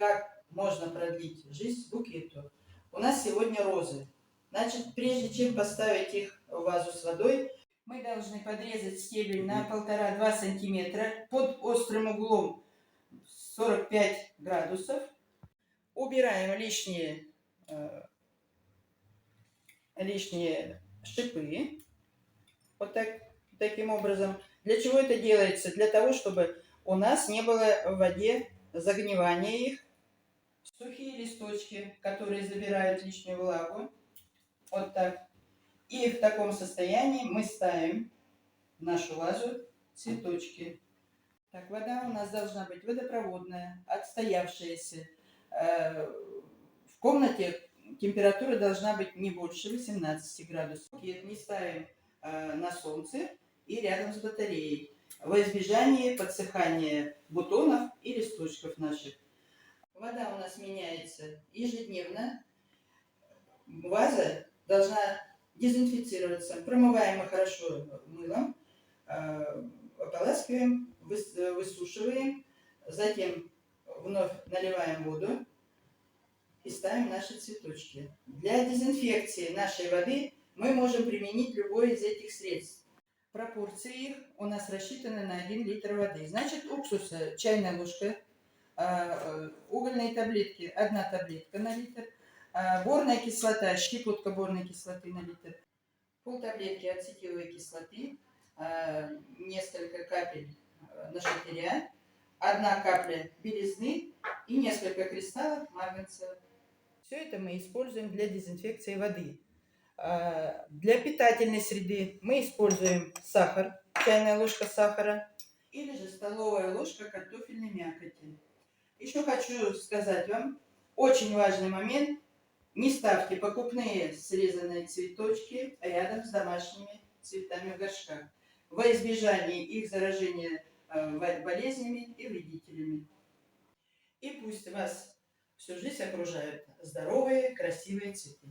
как можно продлить жизнь букету. У нас сегодня розы. Значит, прежде чем поставить их в вазу с водой, мы должны подрезать стебель на 1,5-2 сантиметра под острым углом 45 градусов. Убираем лишние шипы. Вот таким образом. Для чего это делается? Для того, чтобы у нас не было в воде загнивания их. Сухие листочки, которые забирают лишнюю влагу. Вот так. И в таком состоянии мы ставим в нашу вазу цветочки. Так, вода у нас должна быть водопроводная, отстоявшаяся. В комнате температура должна быть не больше 18 градусов. Не ставим на солнце и рядом с батареей, во избежание подсыхания бутонов и листочков наших. Вода у нас меняется ежедневно. Ваза должна дезинфицироваться. Промываем ее хорошо мылом, ополаскиваем, высушиваем, затем вновь наливаем воду и ставим наши цветочки. Для дезинфекции нашей воды мы можем применить любое из этих средств. Пропорции их у нас рассчитаны на 1 литр воды. Значит, уксуса чайная ложка, угольные таблетки 1 таблетка на литр, борная кислота, щепотка борной кислоты на литр, полтаблетки ацетиловой кислоты, несколько капель нашатыря, 1 капля белизны и несколько кристаллов марганца. Все это мы используем для дезинфекции воды. Для питательной среды мы используем сахар, чайная ложка сахара или же столовая ложка картофельной мякоти. Еще хочу сказать вам очень важный момент. Не ставьте покупные срезанные цветочки рядом с домашними цветами в горшках, во избежание их заражения болезнями и вредителями. И пусть вас всю жизнь окружают здоровые, красивые цветы.